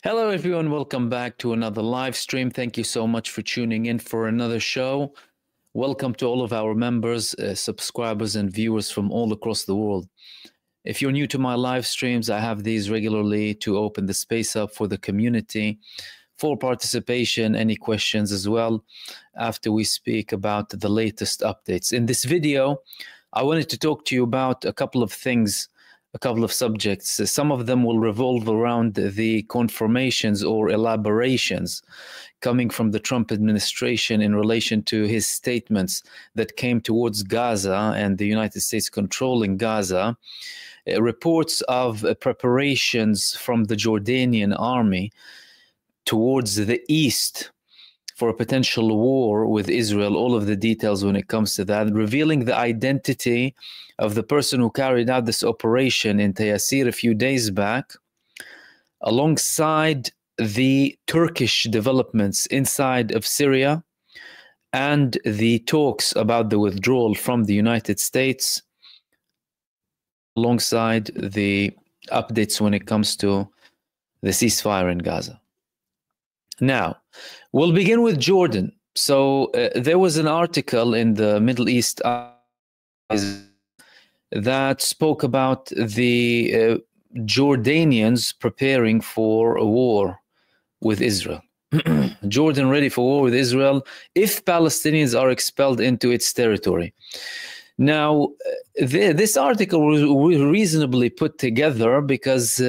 Hello, everyone. Welcome back to another live stream. Thank you so much for tuning in for another show. Welcome to all of our members, subscribers, and viewers from all across the world. If you're new to my live streams, I have these regularly to open the space up for the community, for participation, any questions as well, after we speak about the latest updates. In this video, I wanted to talk to you about a couple of things, a couple of subjects. Some of them will revolve around the confirmations or elaborations coming from the Trump administration in relation to his statements that came towards Gaza and the United States controlling Gaza. Reports of preparations from the Jordanian army towards the east for a potential war with Israel, all of the details when it comes to that, revealing the identity of the person who carried out this operation in Tayasir a few days back, alongside the Turkish developments inside of Syria and the talks about the withdrawal from the United States, alongside the updates when it comes to the ceasefire in Gaza. Now, we'll begin with Jordan. So there was an article in the Middle East that spoke about the Jordanians preparing for a war with Israel. Jordan ready for war with Israel if Palestinians are expelled into its territory. Now, this article was reasonably put together because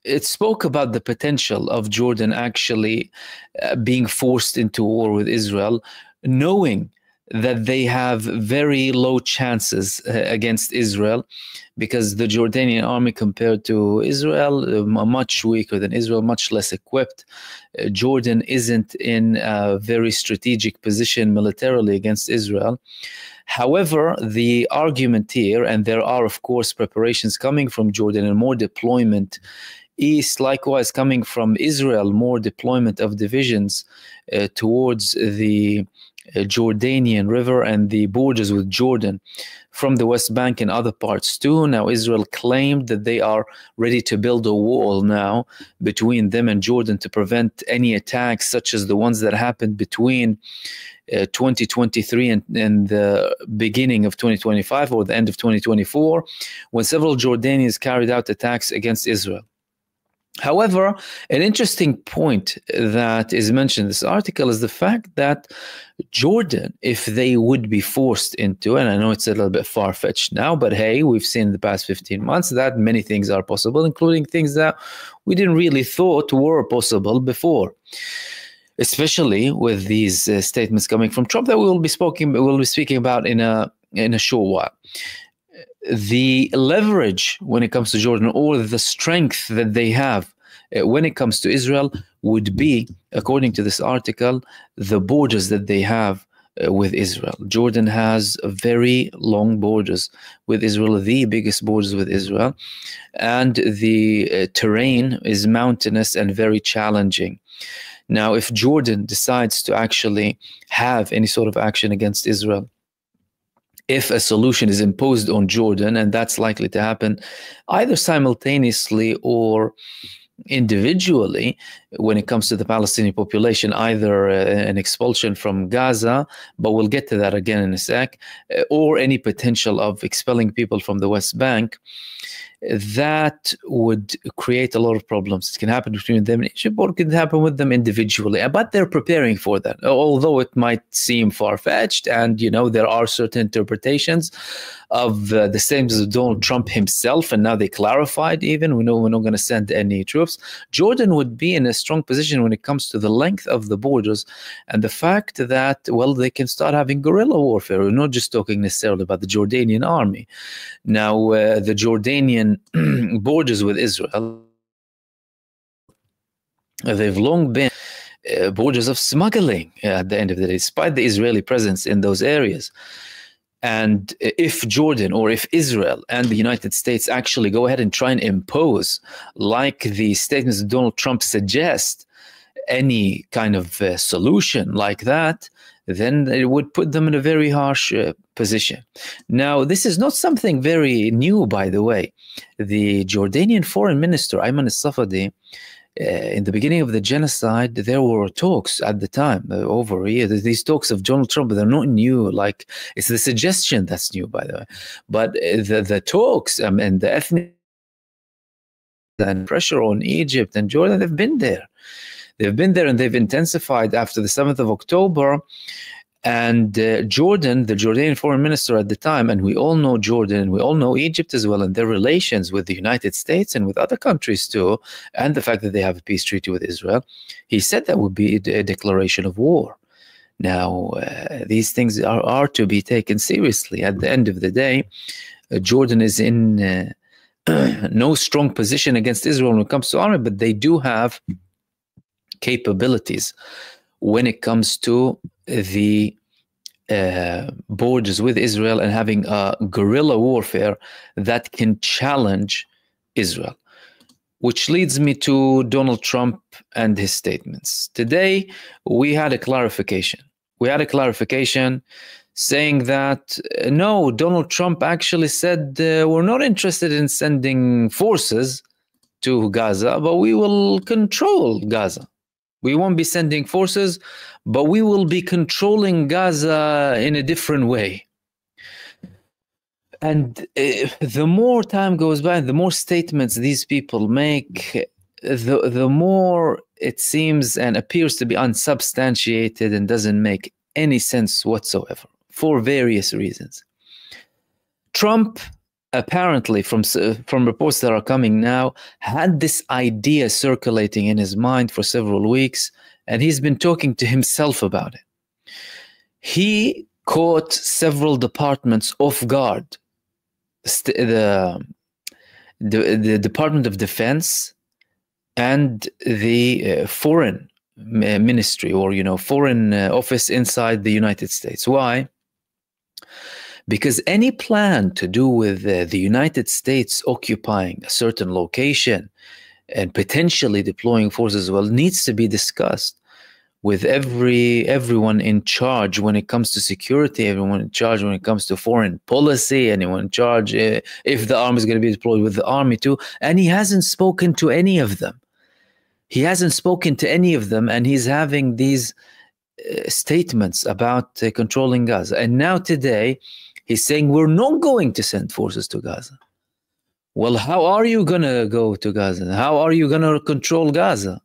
it spoke about the potential of Jordan actually being forced into war with Israel, knowing that they have very low chances against Israel, because the Jordanian army compared to Israel, much weaker than Israel, much less equipped. Jordan isn't in a very strategic position militarily against Israel. However, the argument here, and there are of course preparations coming from Jordan and more deployment east, likewise coming from Israel, more deployment of divisions towards the Jordanian River and the borders with Jordan from the West Bank and other parts too. Now, Israel claimed that they are ready to build a wall now between them and Jordan to prevent any attacks such as the ones that happened between 2023 and the beginning of 2025 or the end of 2024, when several Jordanians carried out attacks against Israel. However, an interesting point that is mentioned in this article is the fact that Jordan, if they would be forced into, and I know it's a little bit far-fetched now, but hey, we've seen in the past 15 months that many things are possible, including things that we didn't really thought were possible before, especially with these statements coming from Trump that we'll be speaking about in a short while. The leverage when it comes to Jordan, or the strength that they have when it comes to Israel, would be, according to this article, the borders that they have with Israel. Jordan has very long borders with Israel, the biggest borders with Israel, and the terrain is mountainous and very challenging. Now, if Jordan decides to actually have any sort of action against Israel, if a solution is imposed on Jordan, and that's likely to happen either simultaneously or individually when it comes to the Palestinian population, either an expulsion from Gaza, but we'll get to that again in a sec, or any potential of expelling people from the West Bank, that would create a lot of problems. It can happen between them and Egypt, or it can happen with them individually. But they're preparing for that, although it might seem far-fetched. And, you know, there are certain interpretations of the statements of Donald Trump himself, and now they clarified even, we know we're not going to send any troops. Jordan would be in a strong position when it comes to the length of the borders and the fact that, well, they can start having guerrilla warfare. We're not just talking necessarily about the Jordanian army. Now, the Jordanian borders with Israel, they've long been borders of smuggling at the end of the day, despite the Israeli presence in those areas. And if Jordan, or if Israel and the United States actually go ahead and try and impose, like the statements of Donald Trump suggest, any kind of solution like that, then it would put them in a very harsh position. Now, this is not something very new, by the way. The Jordanian foreign minister, Ayman al-Safadi, in the beginning of the genocide, there were talks at the time, over a year. These talks of Donald Trump, they're not new. Like, it's the suggestion that's new, by the way. But the talks and the ethnic and pressure on Egypt and Jordan, they've been there. They've been there, and they've intensified after the 7th of October. And Jordan, the Jordanian foreign minister at the time, and we all know Jordan, and we all know Egypt as well, and their relations with the United States and with other countries too, and the fact that they have a peace treaty with Israel, he said that would be a declaration of war. Now, these things are to be taken seriously. At the end of the day, Jordan is in no strong position against Israel when it comes to army, but they do have capabilities when it comes to the borders with Israel and having a guerrilla warfare that can challenge Israel. Which leads me to Donald Trump and his statements. Today, we had a clarification. We had a clarification saying that, no, Donald Trump actually said we're not interested in sending forces to Gaza, but we will control Gaza. We won't be sending forces, but we will be controlling Gaza in a different way. And the more time goes by, the more statements these people make, the more it seems and appears to be unsubstantiated and doesn't make any sense whatsoever, for various reasons. Trump, apparently, from reports that are coming now, had this idea circulating in his mind for several weeks, and he's been talking to himself about it. He caught several departments off guard. The Department of Defense and the Foreign Ministry, or Foreign Office inside the United States. Why? Because any plan to do with the United States occupying a certain location and potentially deploying forces as well needs to be discussed with everyone in charge when it comes to security, everyone in charge when it comes to foreign policy, anyone in charge if the army is going to be deployed with the army too. And he hasn't spoken to any of them. He hasn't spoken to any of them, and he's having these statements about controlling Gaza. And now today, he's saying we're not going to send forces to Gaza. Well, how are you going to go to Gaza? How are you going to control Gaza?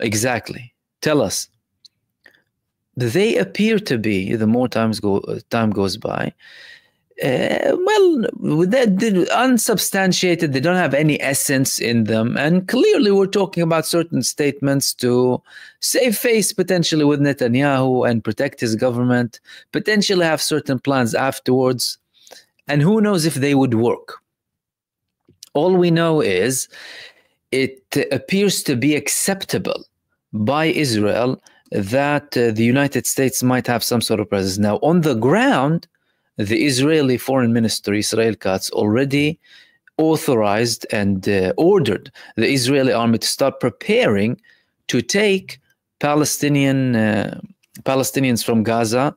Exactly. Tell us. They appear to be, the more time goes by, they're unsubstantiated. They don't have any essence in them. And clearly we're talking about certain statements to save face potentially with Netanyahu and protect his government, potentially have certain plans afterwards. And who knows if they would work. All we know is it appears to be acceptable by Israel that the United States might have some sort of presence. Now, on the ground, the Israeli Foreign Minister, Israel Katz, already authorized and ordered the Israeli army to start preparing to take Palestinians from Gaza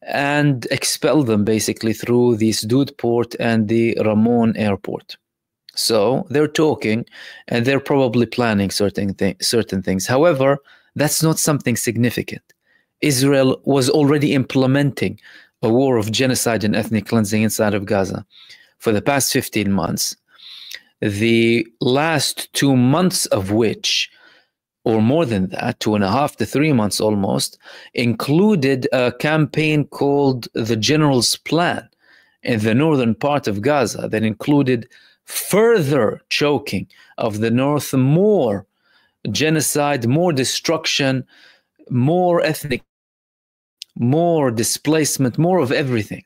and expel them basically through the Sdoud port and the Ramon airport. So they're talking and they're probably planning certain things. However, that's not something significant. Israel was already implementing a war of genocide and ethnic cleansing inside of Gaza for the past 15 months. The last 2 months of which, or more than that, 2.5 to 3 months almost, included a campaign called the General's Plan in the northern part of Gaza that included further choking of the north, more genocide, more destruction, more ethnic, more displacement, more of everything.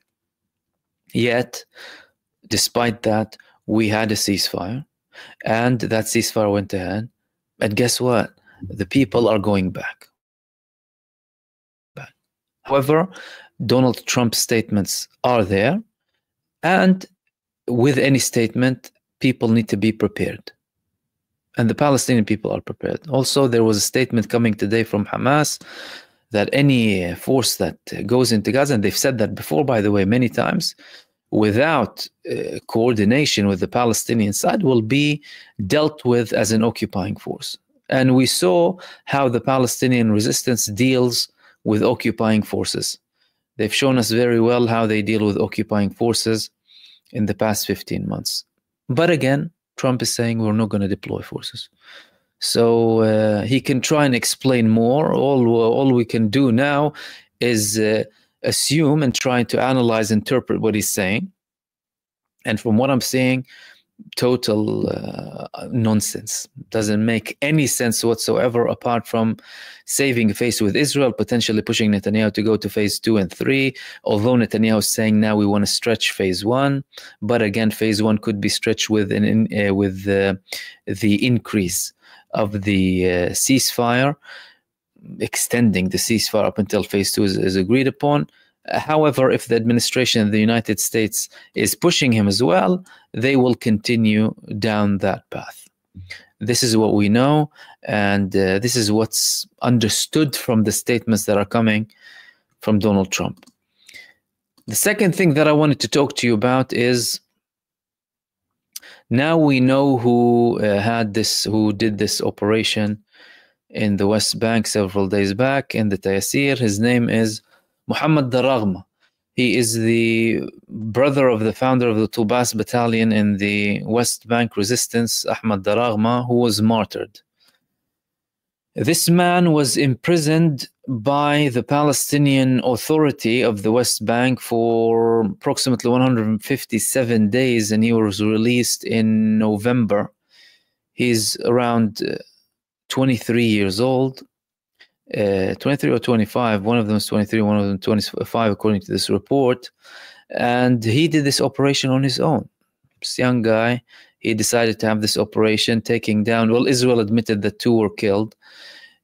Yet, despite that, we had a ceasefire, and that ceasefire went ahead. And guess what? The people are going back. However, Donald Trump's statements are there, and with any statement, people need to be prepared. And the Palestinian people are prepared. Also, there was a statement coming today from Hamas that any force that goes into Gaza, and they've said that before, by the way, many times, without coordination with the Palestinian side, will be dealt with as an occupying force. And we saw how the Palestinian resistance deals with occupying forces. They've shown us very well how they deal with occupying forces in the past 15 months. But again, Trump is saying we're not going to deploy forces. So he can try and explain more. All we can do now is assume and try to analyze, interpret what he's saying. And from what I'm seeing, total nonsense. Doesn't make any sense whatsoever, apart from saving face with Israel, potentially pushing Netanyahu to go to phase 2 and 3, although Netanyahu is saying now we want to stretch phase 1, but again, phase 1 could be stretched with the increase of the ceasefire, extending the ceasefire up until phase 2 is agreed upon. However, if the administration of the United States is pushing him as well, they will continue down that path. This is what we know, and this is what's understood from the statements that are coming from Donald Trump. The second thing that I wanted to talk to you about is, now we know who did this operation in the West Bank several days back in the Tayasir. His name is Muhammad Daragma. He is the brother of the founder of the Tubas battalion in the West Bank resistance, Ahmad Daragma, who was martyred. This man was imprisoned by the Palestinian Authority of the West Bank for approximately 157 days, and he was released in November. He's around 23 years old. 23 or 25, one of them is 23, one of them 25, according to this report. And he did this operation on his own. This young guy, he decided to have this operation, taking down, well, Israel admitted that 2 were killed,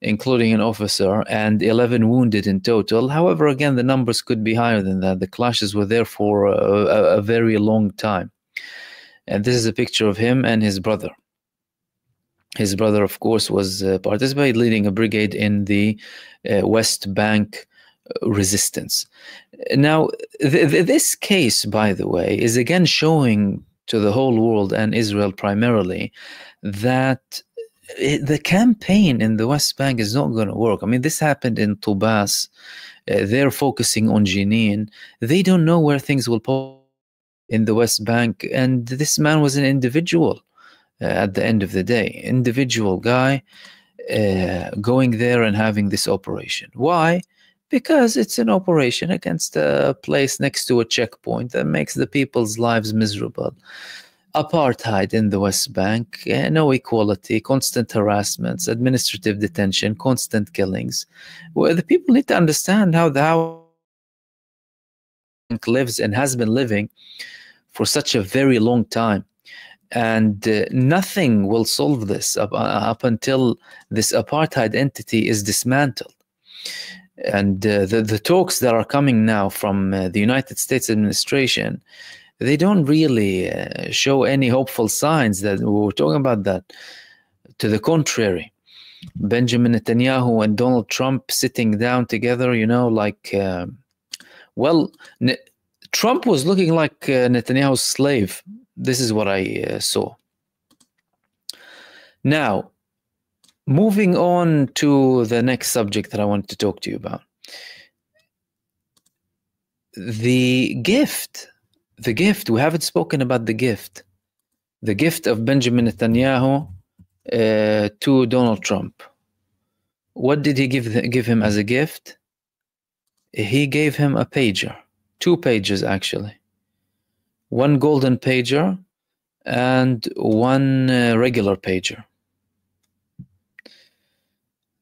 including an officer, and 11 wounded in total. However, again, the numbers could be higher than that. The clashes were there for a very long time. And this is a picture of him and his brother. His brother, of course, was participated, leading a brigade in the West Bank resistance. Now, this case, by the way, is again showing to the whole world, and Israel primarily, that the campaign in the West Bank is not going to work. I mean, this happened in Tubas. They're focusing on Jenin. They don't know where things will go in the West Bank. And this man was an individual. At the end of the day, individual guy going there and having this operation. Why? Because it's an operation against a place next to a checkpoint that makes the people's lives miserable. Apartheid in the West Bank, no equality, constant harassments, administrative detention, constant killings. Well, the people need to understand how the bank lives and has been living for such a very long time. And nothing will solve this up until this apartheid entity is dismantled. And the talks that are coming now from the United States administration, they don't really show any hopeful signs that we're talking about that. To the contrary, Benjamin Netanyahu and Donald Trump sitting down together, you know, like, Trump was looking like Netanyahu's slave. This is what I saw. Now, moving on to the next subject that I wanted to talk to you about. The gift, we haven't spoken about the gift of Benjamin Netanyahu to Donald Trump. What did he give him as a gift? He gave him a pager, 2 pages actually. 1 golden pager and 1 regular pager.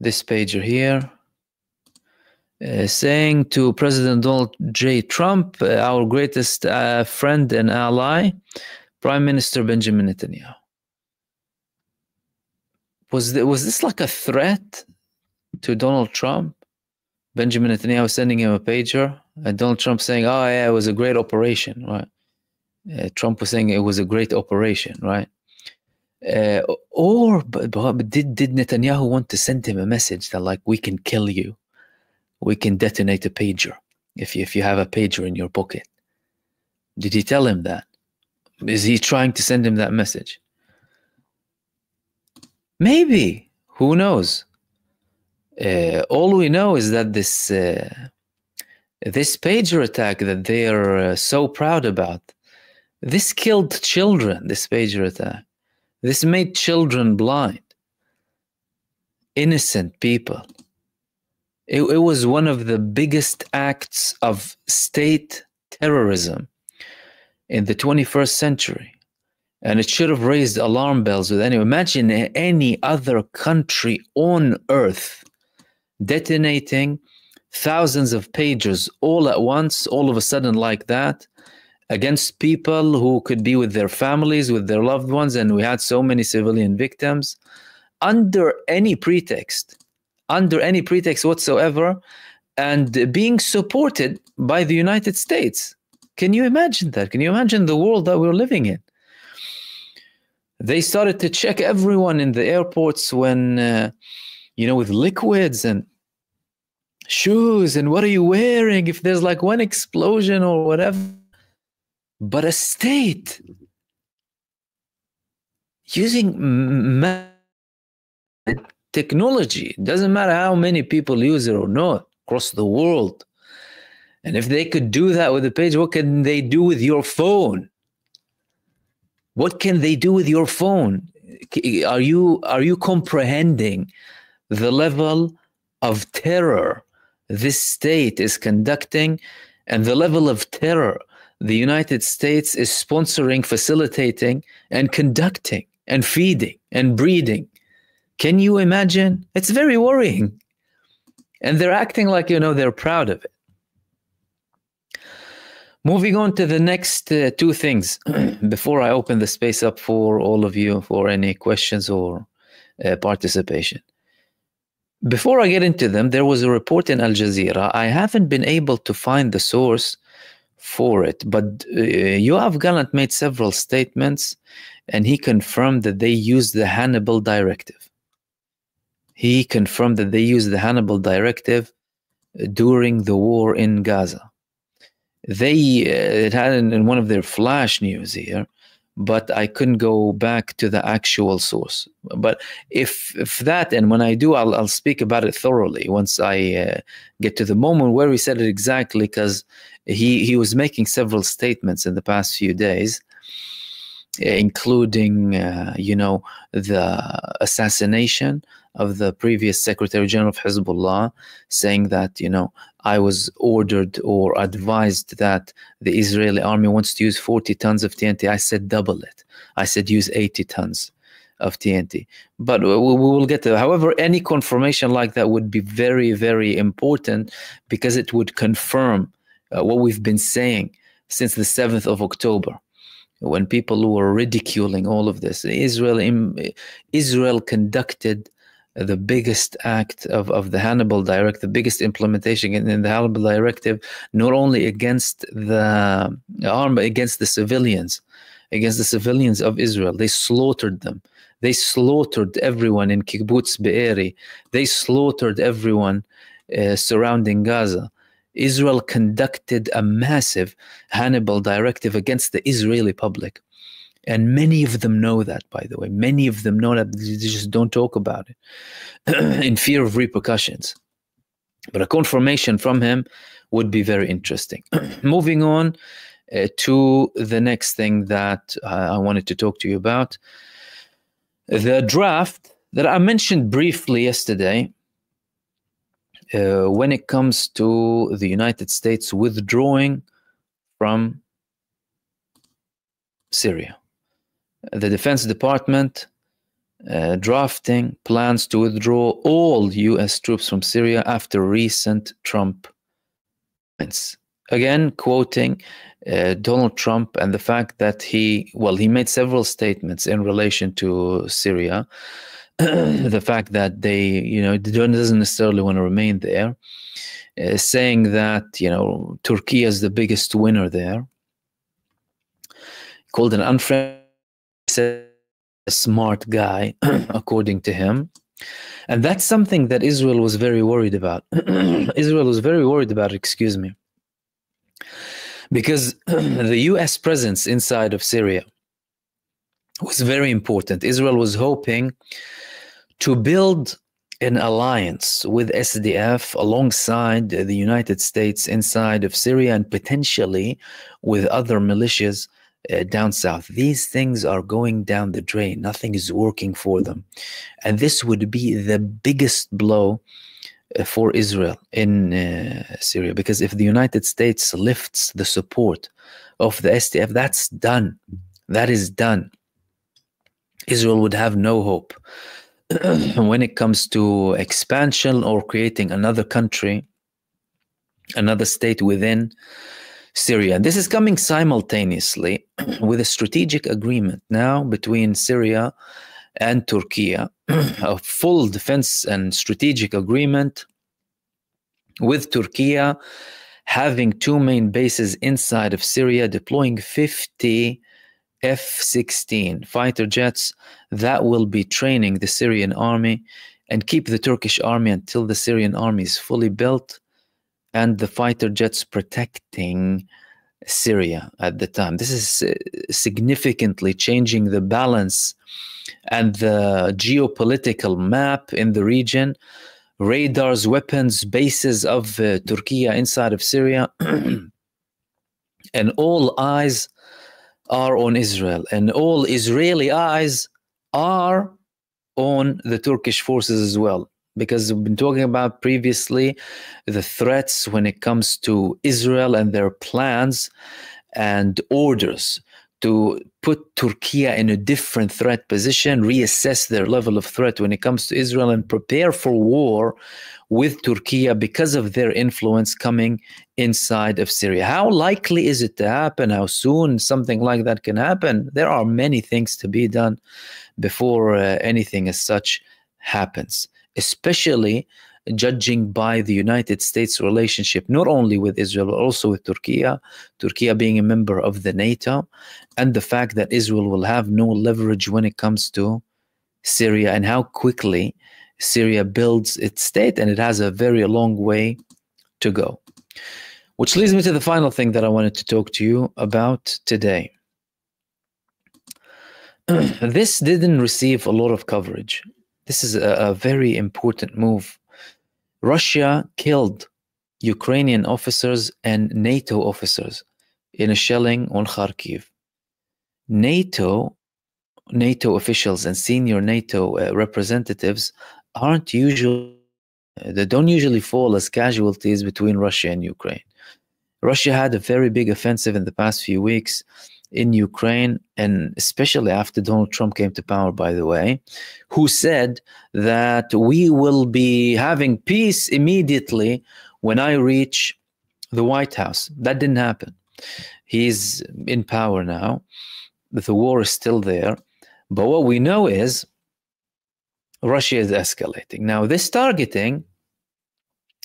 This pager here, saying to President Donald J. Trump, our greatest friend and ally, Prime Minister Benjamin Netanyahu. Was this like a threat to Donald Trump? Benjamin Netanyahu sending him a pager, and Donald Trump saying, oh yeah, it was a great operation, right? Trump was saying it was a great operation, right? Or did Netanyahu want to send him a message that, like, we can kill you, we can detonate a pager if you have a pager in your pocket? Did he tell him that? Is he trying to send him that message? Maybe. Who knows? All we know is that this pager attack that they are so proud about, this killed children, this pager attack. This made children blind. Innocent people. It was one of the biggest acts of state terrorism in the 21st century. And it should have raised alarm bells with anyone. Imagine any other country on earth detonating thousands of pagers all at once, all of a sudden like that, against people who could be with their families, with their loved ones, and we had so many civilian victims, under any pretext whatsoever, and being supported by the United States. Can you imagine that? Can you imagine the world that we're living in? They started to check everyone in the airports when, with liquids and shoes and what are you wearing if there's like one explosion or whatever. But a state using technology, doesn't matter how many people use it or not, across the world. And if they could do that with a page, what can they do with your phone? What can they do with your phone? Are you comprehending the level of terror this state is conducting, and the level of terror the United States is sponsoring, facilitating, and conducting, and feeding, and breeding? Can you imagine? It's very worrying. And they're acting like, they're proud of it. Moving on to the next two things, before I open the space up for all of you for any questions or participation. Before I get into them, there was a report in Al Jazeera. I haven't been able to find the source for it, but Yoav Gallant made several statements, and he confirmed that they used the Hannibal Directive. He confirmed that they used the Hannibal Directive during the war in Gaza. It had in one of their flash news here, but I couldn't go back to the actual source. But if that, and when I do, I'll speak about it thoroughly once I get to the moment where he said it exactly, because he was making several statements in the past few days, including, the assassination of the previous Secretary General of Hezbollah, saying that, I was ordered or advised that the Israeli army wants to use 40 tons of TNT. I said double it. I said use 80 tons of TNT. But we will get to that. However, any confirmation like that would be very, very important, because it would confirm what we've been saying since the 7th of October. When people were ridiculing all of this, Israel conducted the biggest act of the Hannibal Directive, the biggest implementation in the Hannibal Directive, not only against the army, against the civilians of Israel. They slaughtered them. They slaughtered everyone in Kibbutz Be'eri. They slaughtered everyone surrounding Gaza. Israel conducted a massive Hannibal Directive against the Israeli public. And many of them know that, by the way. Many of them know that. They just don't talk about it in fear of repercussions. But a confirmation from him would be very interesting. Moving on to the next thing that I wanted to talk to you about. The draft that I mentioned briefly yesterday, when it comes to the United States withdrawing from Syria. The Defense Department drafting plans to withdraw all U.S. troops from Syria after recent Trump events. Again, quoting Donald Trump and the fact that he made several statements in relation to Syria. The fact that they, doesn't necessarily want to remain there, saying that, Turkey is the biggest winner there. Called an unfriendly, a smart guy, according to him. And that's something that Israel was very worried about. Because the U.S. presence inside of Syria was very important. Israel was hoping to build an alliance with SDF alongside the United States inside of Syria and potentially with other militias down south. These things are going down the drain. Nothing is working for them. And this would be the biggest blow for Israel in Syria, because if the United States lifts the support of the SDF, that's done. That is done. Israel would have no hope when it comes to expansion or creating another country, another state within Syria. This is coming simultaneously with a strategic agreement now between Syria and Turkey, a full defense and strategic agreement with Turkey having two main bases inside of Syria, deploying 50 F-16 fighter jets that will be training the Syrian army and keep the Turkish army until the Syrian army is fully built, and the fighter jets protecting Syria at the time. This is significantly changing the balance and the geopolitical map in the region. Radars, weapons, bases of Turkey inside of Syria, and all eyes are on Israel, and all Israeli eyes are on the Turkish forces as well, because we've been talking about previously the threats when it comes to Israel and their plans and orders to put Turkey in a different threat position, reassess their level of threat when it comes to Israel, and prepare for war with Turkey because of their influence coming inside of Syria. How likely is it to happen? How soon something like that can happen? There are many things to be done before anything as such happens, especially judging by the United States relationship, not only with Israel, but also with Turkey, Turkey being a member of the NATO, and the fact that Israel will have no leverage when it comes to Syria, and how quickly Syria builds its state, and it has a very long way to go. Which leads me to the final thing that I wanted to talk to you about today. This didn't receive a lot of coverage. This is a very important move. Russia killed Ukrainian officers and NATO officers in a shelling on Kharkiv. NATO officials and senior NATO representatives don't usually fall as casualties between Russia and Ukraine. Russia had a very big offensive in the past few weeks in Ukraine, and especially after Donald Trump came to power, by the way, who said that we will be having peace immediately when I reach the White House. That didn't happen. He's in power now. The war is still there. But what we know is Russia is escalating. Now, this targeting,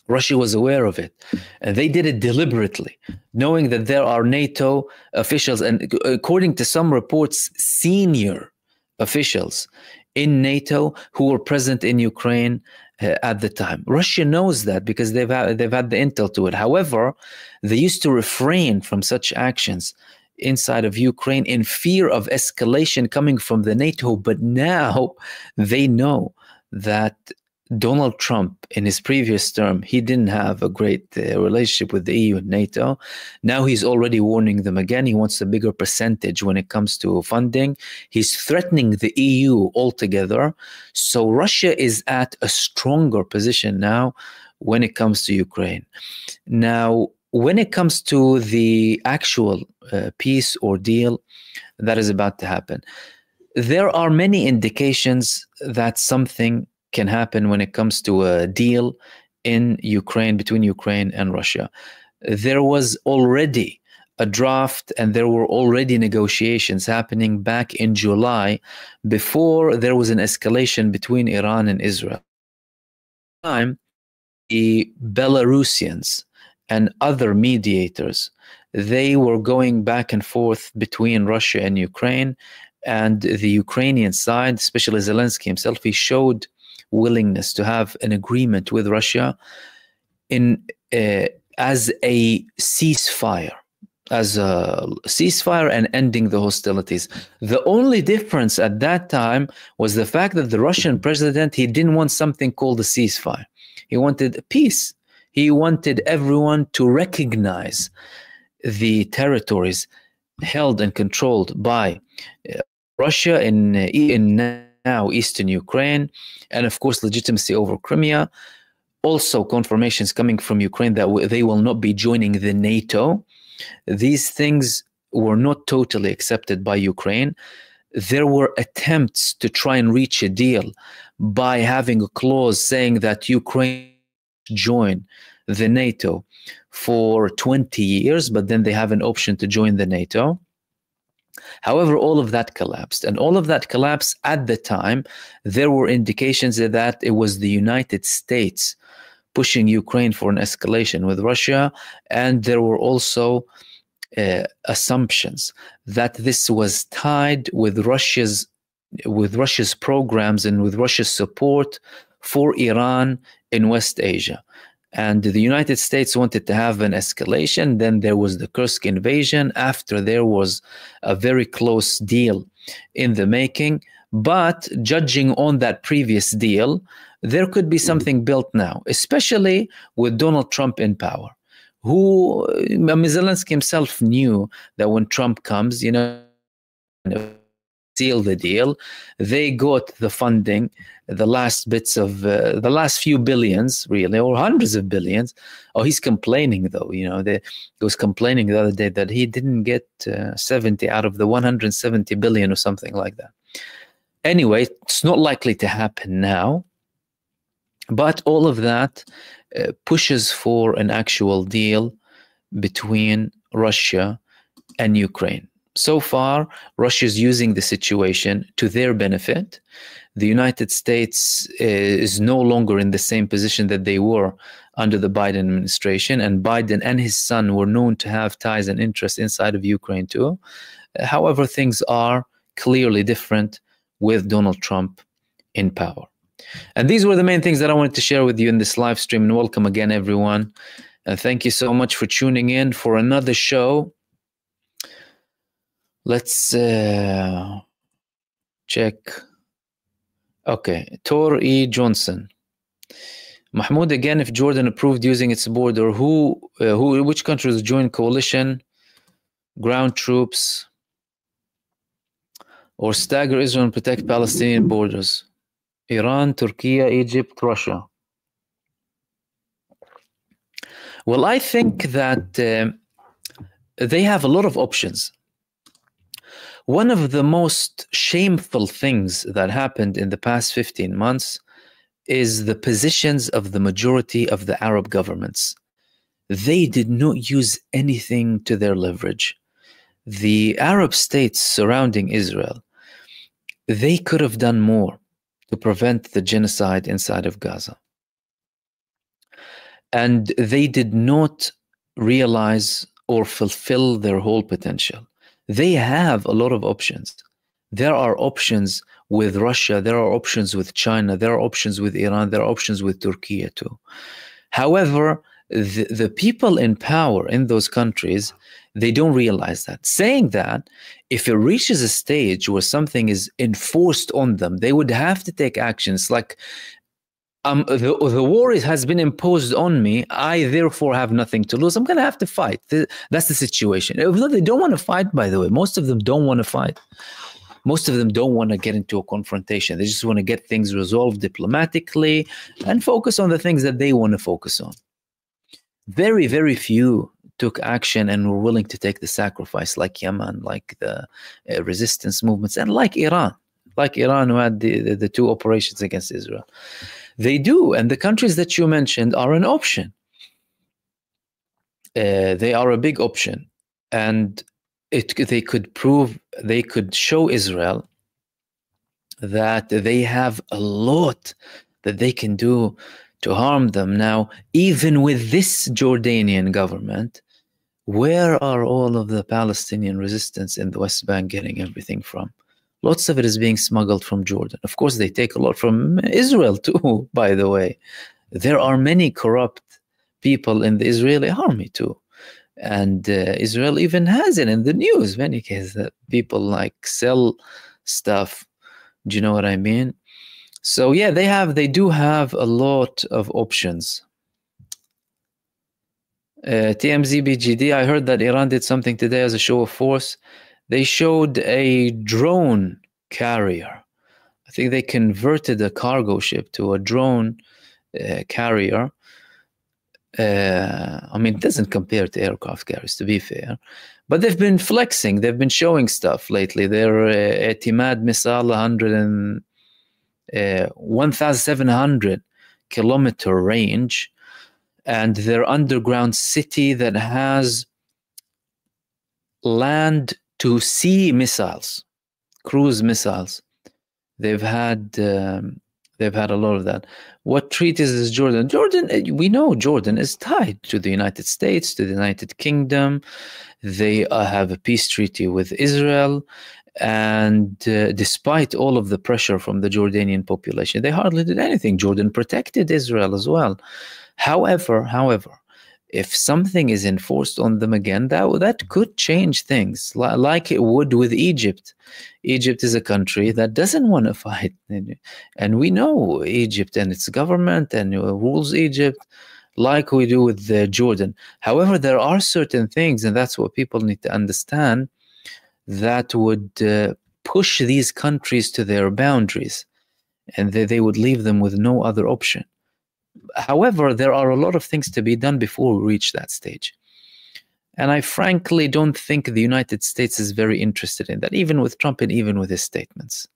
Russia was aware of it, and they did it deliberately, knowing that there are NATO officials, and according to some reports, senior officials in NATO who were present in Ukraine at the time. Russia knows that because they've had the intel to it. However, they used to refrain from such actions inside of Ukraine in fear of escalation coming from the NATO. But now they know that Donald Trump, in his previous term, he didn't have a great relationship with the EU and NATO. Now he's already warning them again. He wants a bigger percentage when it comes to funding. He's threatening the EU altogether. So Russia is at a stronger position now when it comes to Ukraine. Now, when it comes to the actual peace or deal that is about to happen, there are many indications that something can happen when it comes to a deal in Ukraine, between Ukraine and Russia. There was already a draft, and there were already negotiations happening back in July before there was an escalation between Iran and Israel. At the time, the Belarusians and other mediators, they were going back and forth between Russia and Ukraine, and the Ukrainian side, especially Zelensky himself, he showed willingness to have an agreement with Russia as a ceasefire, as a ceasefire and ending the hostilities. The only difference at that time was the fact that the Russian president, he didn't want something called a ceasefire. He wanted peace. He wanted everyone to recognize the territories held and controlled by Russia in now eastern Ukraine, and of course legitimacy over Crimea. Also confirmations coming from Ukraine that they will not be joining the NATO. These things were not totally accepted by Ukraine. There were attempts to try and reach a deal by having a clause saying that Ukraine join the NATO for 20 years, but then they have an option to join the NATO. However, all of that collapsed, and all of that collapsed at the time. There were indications that it was the United States pushing Ukraine for an escalation with Russia, and there were also assumptions that this was tied with Russia's programs and with Russia's support for Iran in West Asia. And the United States wanted to have an escalation. Then there was the Kursk invasion. After, there was a very close deal in the making. But judging on that previous deal, there could be something built now, especially with Donald Trump in power, who Zelensky himself knew that when Trump comes, seal the deal. They got the funding, the last bits of the last few billions, really, or hundreds of billions. Oh, he's complaining though. He was complaining the other day that he didn't get 70 out of the 170 billion or something like that. Anyway, it's not likely to happen now. But all of that pushes for an actual deal between Russia and Ukraine. So far, Russia is using the situation to their benefit. The United States is no longer in the same position that they were under the Biden administration, and Biden and his son were known to have ties and interests inside of Ukraine too. However, things are clearly different with Donald Trump in power. And these were the main things that I wanted to share with you in this live stream. And welcome again, everyone. And thank you so much for tuning in for another show. Let's check. Okay, Tor E. Johnson. Mahmoud, again, if Jordan approved using its border, which countries join coalition, ground troops, or stagger Israel and protect Palestinian borders? Iran, Turkey, Egypt, Russia. Well, I think that they have a lot of options. One of the most shameful things that happened in the past 15 months is the positions of the majority of the Arab governments. They did not use anything to their leverage. The Arab states surrounding Israel, they could have done more to prevent the genocide inside of Gaza. And they did not realize or fulfill their whole potential. They have a lot of options. There are options with Russia, there are options with China, there are options with Iran, there are options with Turkey too. However, the people in power in those countries, they don't realize that. Saying that, if it reaches a stage where something is enforced on them, they would have to take actions like, the war has been imposed on me, I therefore have nothing to lose, I'm going to have to fight. That's the situation. They don't want to fight, by the way. Most of them don't want to fight. Most of them don't want to get into a confrontation. They just want to get things resolved diplomatically and focus on the things that they want to focus on. Very, very few took action and were willing to take the sacrifice, like Yemen, like the resistance movements, and like Iran who had the two operations against Israel. They do, and the countries that you mentioned are an option. They are a big option, and they could show Israel that they have a lot that they can do to harm them. Now, even with this Jordanian government, where are all of the Palestinian resistance in the West Bank getting everything from? Lots of it is being smuggled from Jordan. Of course, they take a lot from Israel too, by the way. There are many corrupt people in the Israeli army too. And Israel even has it in the news, many cases, that people like sell stuff. Do you know what I mean? So yeah, they do have a lot of options. TMZ I heard that Iran did something today as a show of force. They showed a drone carrier. I think they converted a cargo ship to a drone carrier. I mean, it doesn't compare to aircraft carriers, to be fair. But they've been flexing. They've been showing stuff lately. Their Etimad missile, 1,700 kilometer range, and their underground city that has land to sea missiles, cruise missiles. They've had a lot of that. What treaties is Jordan? Jordan, we know Jordan is tied to the United States, to the United Kingdom. They have a peace treaty with Israel. And despite all of the pressure from the Jordanian population, they hardly did anything. Jordan protected Israel as well. However, if something is enforced on them again, that could change things, like it would with Egypt. Egypt is a country that doesn't want to fight. And we know Egypt and its government and rules Egypt like we do with Jordan. However, there are certain things, and that's what people need to understand, that would push these countries to their boundaries, and they would leave them with no other option. However, there are a lot of things to be done before we reach that stage. And I frankly don't think the United States is very interested in that, even with Trump and even with his statements.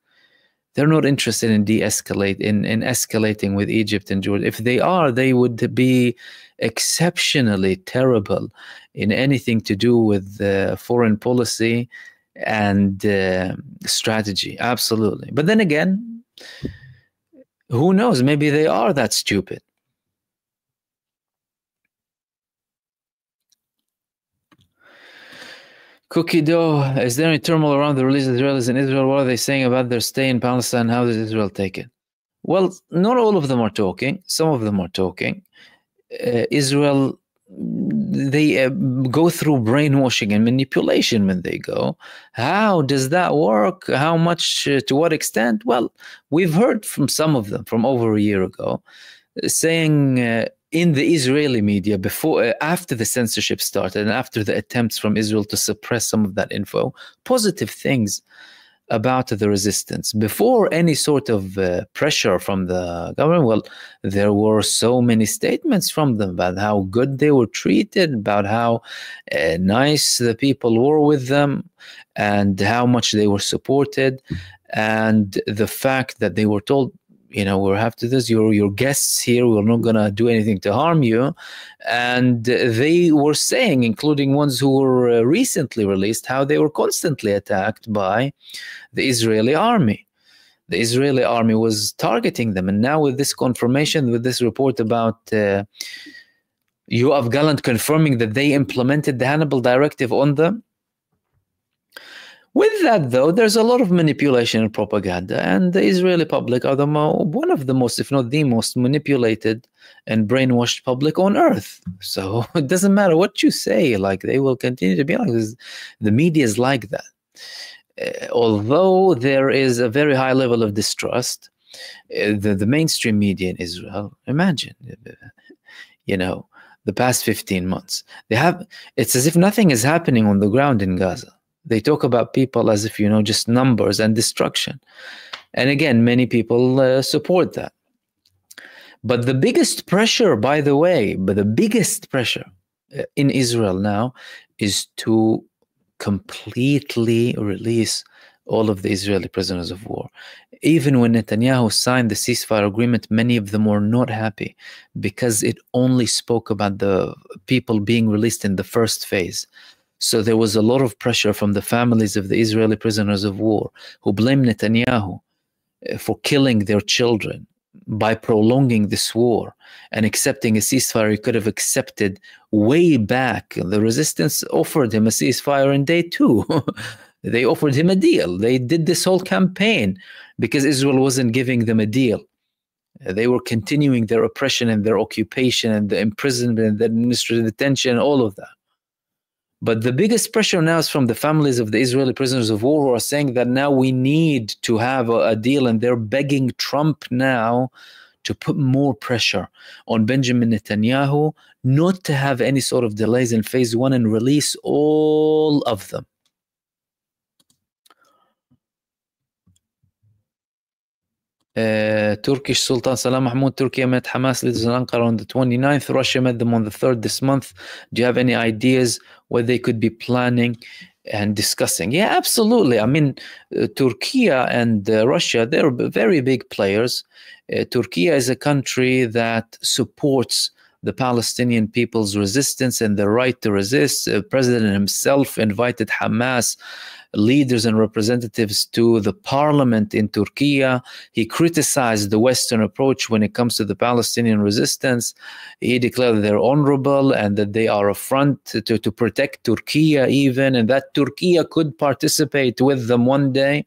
They're not interested in escalating with Egypt and Jordan. If they are, they would be exceptionally terrible in anything to do with foreign policy and strategy. Absolutely. But then again, who knows? Maybe they are that stupid. Cookie dough, is there any turmoil around the release of Israelis in Israel? What are they saying about their stay in Palestine? How does Israel take it? Well, not all of them are talking. Some of them are talking. Israel, they go through brainwashing and manipulation when they go. How does that work? How much, to what extent? Well, we've heard from some of them from over a year ago saying in the Israeli media after the censorship started and after the attempts from Israel to suppress some of that info, positive things about the resistance. Before any sort of pressure from the government, well, there were so many statements from them about how good they were treated, about how nice the people were with them, and how much they were supported, and the fact that they were told, we'll have to this, your guests here, we're not going to do anything to harm you. And they were saying, including ones who were recently released, how they were constantly attacked by the Israeli army. The Israeli army was targeting them. And now with this confirmation, with this report about Yoav Gallant confirming that they implemented the Hannibal Directive on them, with that, though, there's a lot of manipulation and propaganda, and the Israeli public are one of the most, if not the most, manipulated and brainwashed public on earth. So it doesn't matter what you say, like, they will continue to be like this. The media is like that. Although there is a very high level of distrust, the mainstream media in Israel, imagine, the past 15 months, it's as if nothing is happening on the ground in Gaza. They talk about people as if, just numbers and destruction. And again, many people support that. But the biggest pressure, by the way, in Israel now is to completely release all of the Israeli prisoners of war. Even when Netanyahu signed the ceasefire agreement, many of them were not happy because it only spoke about the people being released in the first phase. So there was a lot of pressure from the families of the Israeli prisoners of war who blamed Netanyahu for killing their children by prolonging this war and accepting a ceasefire he could have accepted way back. The resistance offered him a ceasefire in day 2. They offered him a deal. They did this whole campaign because Israel wasn't giving them a deal. They were continuing their oppression and their occupation and the imprisonment and the administrative detention, all of that. But the biggest pressure now is from the families of the Israeli prisoners of war, who are saying that now we need to have a deal, and they're begging Trump now to put more pressure on Benjamin Netanyahu not to have any sort of delays in phase one and release all of them. Turkish Sultan Salam Mahmoud, Turkey met Hamas leaders in Ankara on the 29th. Russia met them on the 3rd this month. Do you have any ideas what they could be planning and discussing? Yeah, absolutely. I mean, Turkey and Russia, they're very big players. Turkey is a country that supports the Palestinian people's resistance and their right to resist. The president himself invited Hamas leaders and representatives to the parliament in Turkey. He criticized the Western approach when it comes to the Palestinian resistance. He declared that they're honorable and that they are a front to protect Turkey even, and that Turkey could participate with them one day.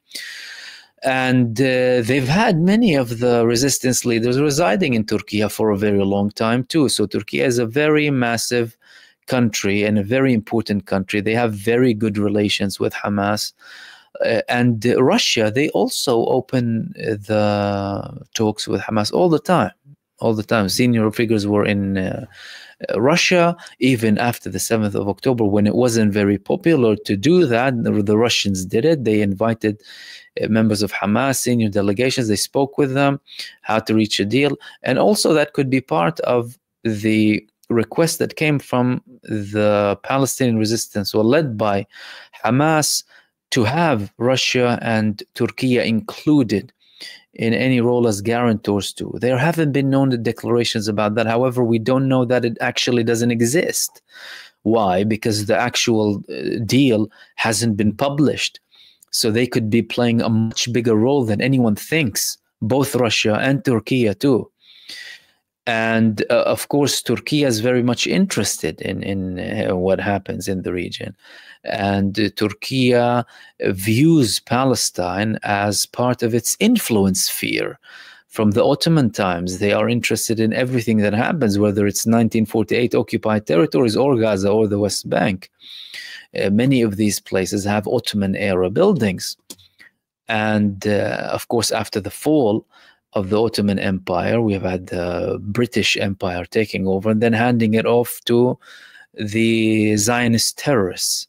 And they've had many of the resistance leaders residing in Turkey for a very long time too. So Turkey is a very massive country and a very important country. They have very good relations with Hamas. And Russia, they also open the talks with Hamas all the time. All the time. Senior figures were in Russia, even after the 7th of October, when it wasn't very popular to do that. The Russians did it. They invited members of Hamas, senior delegations. They spoke with them how to reach a deal. And also that could be part of the request that came from the Palestinian resistance, or led by Hamas, to have Russia and Turkey included in any role as guarantors too. There haven't been known declarations about that. However, we don't know that it actually doesn't exist. Why? Because the actual deal hasn't been published. So they could be playing a much bigger role than anyone thinks, both Russia and Turkey too. And of course, Turkey is very much interested in what happens in the region. And Turkey views Palestine as part of its influence sphere. From the Ottoman times, they are interested in everything that happens, whether it's 1948 occupied territories or Gaza or the West Bank. Many of these places have Ottoman-era buildings. And of course, after the fall of the Ottoman Empire, we have had the British Empire taking over and then handing it off to the Zionist terrorists.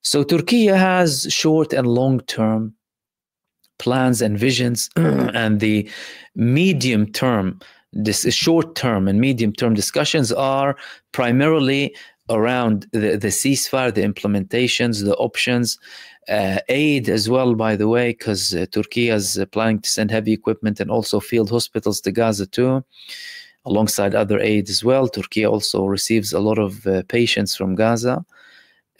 So Turkey has short and long-term plans and visions, and the medium-term, this short-term and medium-term discussions are primarily around the ceasefire, the implementations, the options, aid as well, by the way, because Turkey is planning to send heavy equipment and also field hospitals to Gaza too, alongside other aid as well. Turkey also receives a lot of patients from Gaza.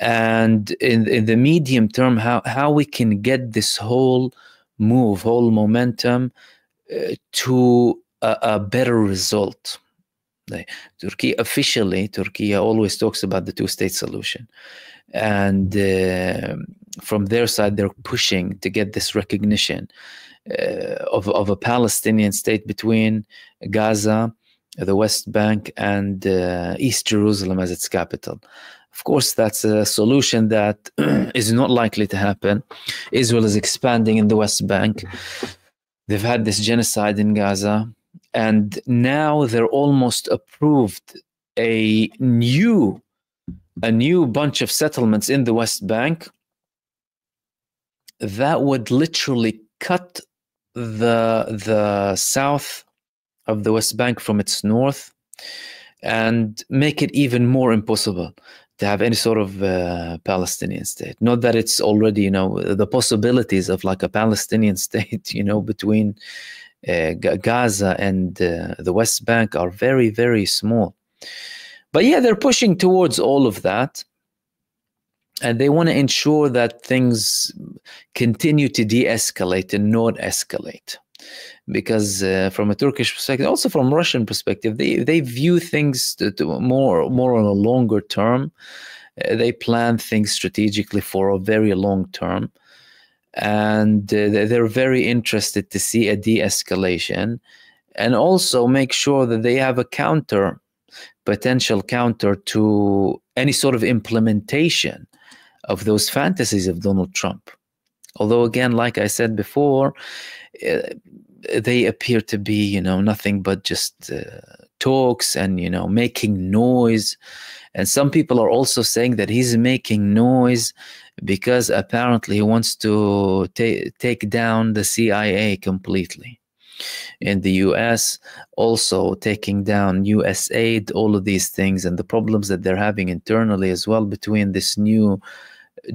And in the medium term, how we can get this whole move, whole momentum to a better result. Turkey always talks about the two-state solution. And from their side, they're pushing to get this recognition of a Palestinian state between Gaza, the West Bank, and East Jerusalem as its capital. Of course, that's a solution that is not likely to happen. Israel is expanding in the West Bank. They've had this genocide in Gaza. And now they're almost approved a new bunch of settlements in the West Bank that would literally cut the south of the West Bank from its north and make it even more impossible to have any sort of Palestinian state. Not that it's already, the possibilities of like a Palestinian state, between Gaza and the West Bank are very, very small. But yeah, they're pushing towards all of that. And they want to ensure that things continue to de-escalate and not escalate. Because from a Turkish perspective, also from Russian perspective, they view things to more on a longer term. They plan things strategically for a very long term. And they're very interested to see a de-escalation and also make sure that they have a potential counter to any sort of implementation of those fantasies of Donald Trump. Although, again, like I said before, they appear to be, nothing but just talks and, making noise. And some people are also saying that he's making noise because apparently he wants to take down the CIA completely. In the US, also taking down US aid, all of these things, and the problems that they're having internally as well between this new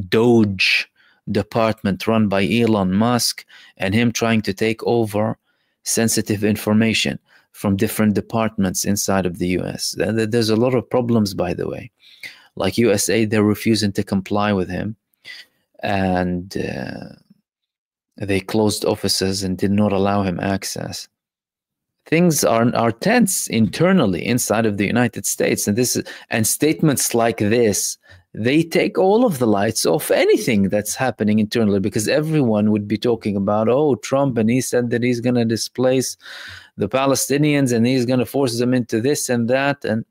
Doge department run by Elon Musk and him trying to take over sensitive information from different departments inside of the US. There's a lot of problems, by the way. Like USA, they're refusing to comply with him, and they closed offices and did not allow him access. Things are tense internally inside of the United States, and statements like this, they take all of the lights off anything that's happening internally, because everyone would be talking about, oh, Trump, and he said that he's going to displace the Palestinians and he's going to force them into this and that. And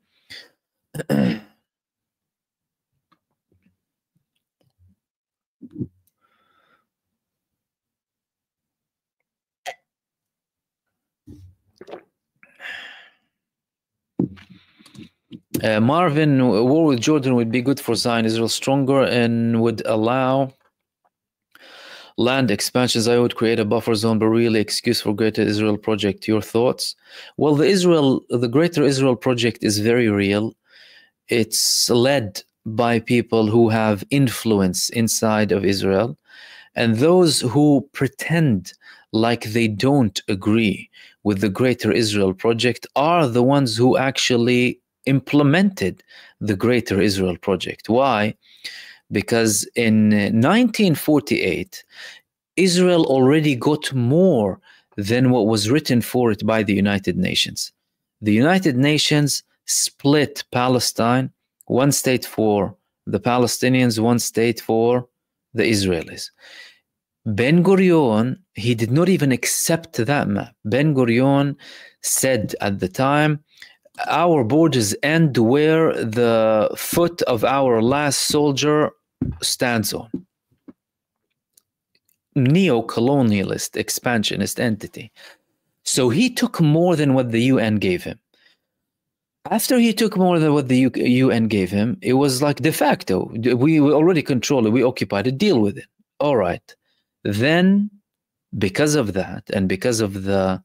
Marvin, a war with Jordan would be good for Zion, Israel stronger, and would allow land expansions. I would create a buffer zone, but really excuse for Greater Israel Project. Your thoughts? Well, the Greater Israel Project is very real. It's led by people who have influence inside of Israel, and those who pretend like they don't agree with the Greater Israel Project are the ones who actually implemented the Greater Israel Project. Why? Because in 1948, Israel already got more than what was written for it by the United Nations. The United Nations split Palestine, one state for the Palestinians, one state for the Israelis. Ben Gurion, he did not even accept that map. Ben Gurion said at the time, our borders end where the foot of our last soldier stands on. Neo-colonialist, expansionist entity. So he took more than what the UN gave him. After he took more than what the UN gave him, it was like de facto. We already control it. We occupied it. Deal with it. All right. Then, because of that, and because of the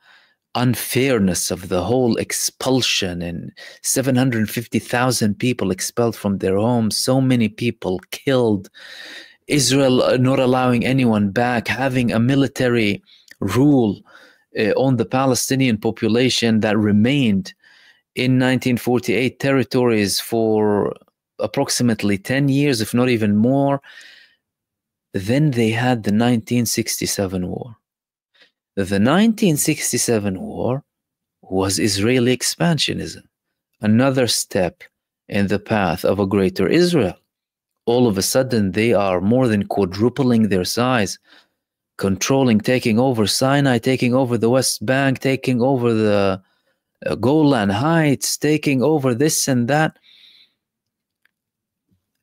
unfairness of the whole expulsion, and 750,000 people expelled from their homes, so many people killed, Israel not allowing anyone back, having a military rule on the Palestinian population that remained in 1948 territories for approximately 10 years, if not even more. Then they had the 1967 war. The 1967 war was Israeli expansionism, another step in the path of a greater Israel. All of a sudden, they are more than quadrupling their size, controlling, taking over Sinai, taking over the West Bank, taking over the Golan Heights, taking over this and that.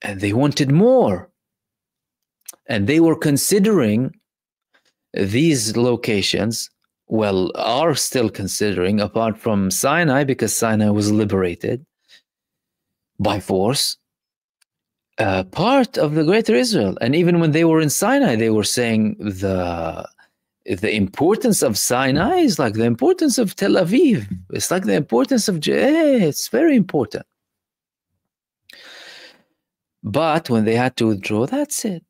And they wanted more. And they were considering these locations, well, are still considering, apart from Sinai, because Sinai was liberated by force, part of the Greater Israel. And even when they were in Sinai, they were saying the importance of Sinai is like the importance of Tel Aviv. It's like the importance of it's very important. But when they had to withdraw, that's it.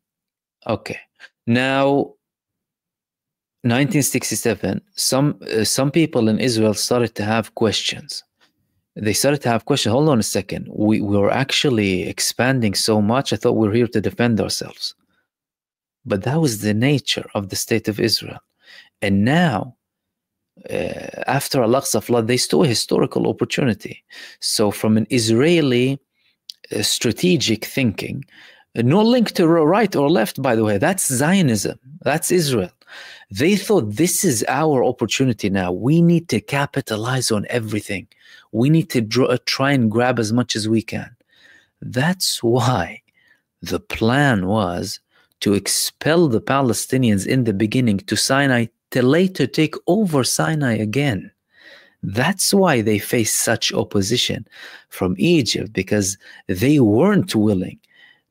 Okay. Now, 1967, some people in Israel started to have questions. They started to have questions. Hold on a second. We were actually expanding so much. I thought we were here to defend ourselves. But that was the nature of the state of Israel. And now, after Al-Aqsa flood, they saw a historical opportunity. So from an Israeli strategic thinking, no link to right or left, by the way, that's Zionism. That's Israel. They thought, this is our opportunity now. We need to capitalize on everything. We need to try and grab as much as we can. That's why the plan was to expel the Palestinians in the beginning to Sinai, to later take over Sinai again. That's why they faced such opposition from Egypt, because they weren't willing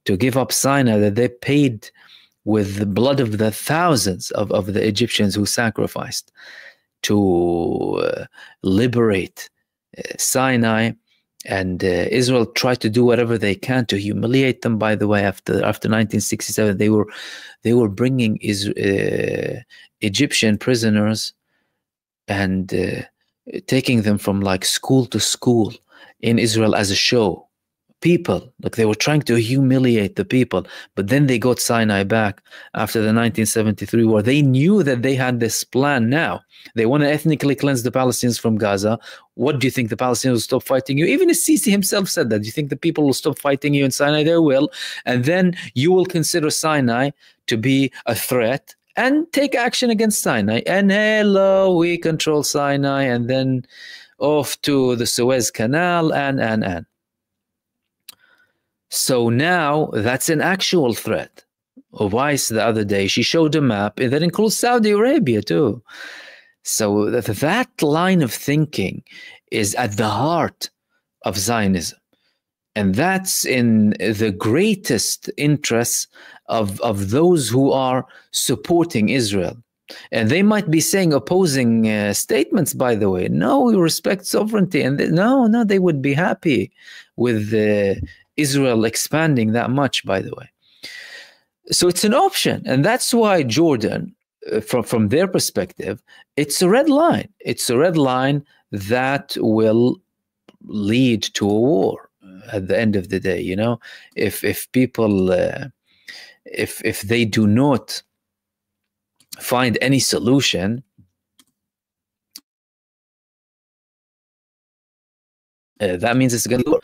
to give up Sinai that they paid with the blood of the thousands of the Egyptians who sacrificed to liberate Sinai. And Israel tried to do whatever they can to humiliate them. By the way, after 1967, they were bringing Egyptian prisoners and taking them from like school to school in Israel as a show. People, like, they were trying to humiliate the people, but then they got Sinai back after the 1973 war. They knew that they had this plan now. They want to ethnically cleanse the Palestinians from Gaza. What do you think? The Palestinians will stop fighting you? Even Sisi himself said that. Do you think the people will stop fighting you in Sinai? They will. And then you will consider Sinai to be a threat and take action against Sinai. And hello, we control Sinai, and then off to the Suez Canal and. So now that's an actual threat. Weiss the other day, she showed a map that includes Saudi Arabia too. So that line of thinking is at the heart of Zionism. And that's in the greatest interests of those who are supporting Israel. And they might be saying opposing statements, by the way. No, we respect sovereignty. And no, they would be happy with Israel expanding that much, by the way. So it's an option. And that's why Jordan, from their perspective, it's a red line. It's a red line that will lead to a war at the end of the day. You know, if people, if they do not find any solution, that means it's going to be war.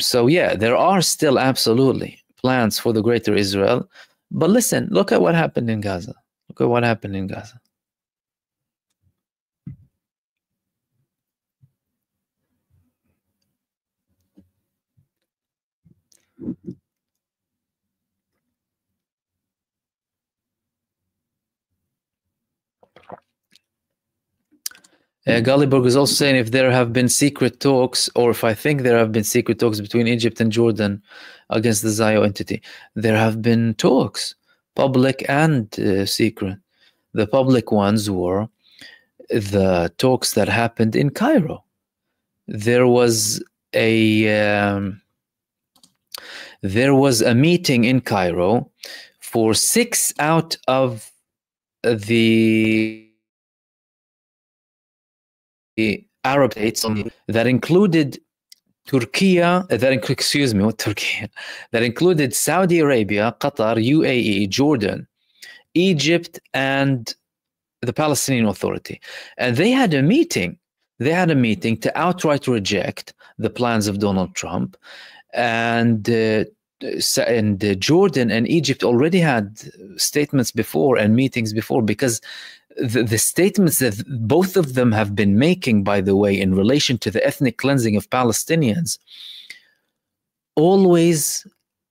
So yeah, there are still absolutely plans for the greater Israel. But listen, look at what happened in Gaza. Look at what happened in Gaza. Gulliburg is also saying if there have been secret talks, or if I think there have been secret talks between Egypt and Jordan against the Zio entity. There have been talks, public and secret. The public ones were the talks that happened in Cairo. There was a meeting in Cairo for 6 out of the Arab states that included Turkey, that included Saudi Arabia, Qatar, UAE, Jordan, Egypt, and the Palestinian Authority. And they had a meeting. They had a meeting to outright reject the plans of Donald Trump. And Jordan and Egypt already had statements before and meetings before, because the statements that both of them have been making, by the way, in relation to the ethnic cleansing of Palestinians, always,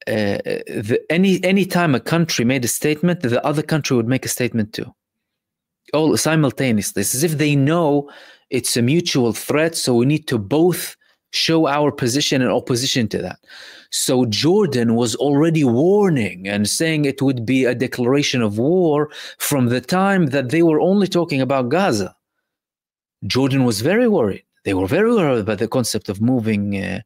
any time a country made a statement, the other country would make a statement too. All simultaneously. It's as if they know it's a mutual threat, so we need to both show our position in opposition to that. So Jordan was already warning and saying it would be a declaration of war from the time that they were only talking about Gaza. Jordan was very worried. They were very worried about the concept of moving,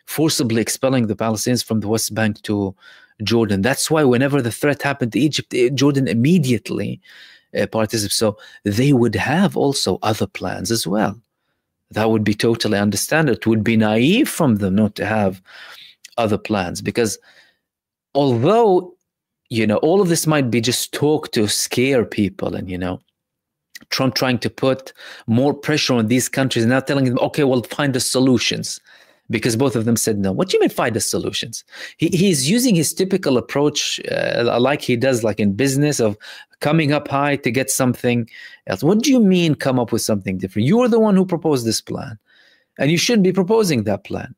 forcibly expelling the Palestinians from the West Bank to Jordan. That's why whenever the threat happened to Egypt, Jordan immediately participated. So they would have also other plans as well. That would be totally understandable. It would be naive from them not to have other plans, because although, you know, all of this might be just talk to scare people, and, you know, Trump trying to put more pressure on these countries and now telling them, okay, well, find the solutions, because both of them said no. What do you mean find the solutions? He's using his typical approach, like he does, like in business, of coming up high to get something else. What do you mean come up with something different? You are the one who proposed this plan, and you shouldn't be proposing that plan.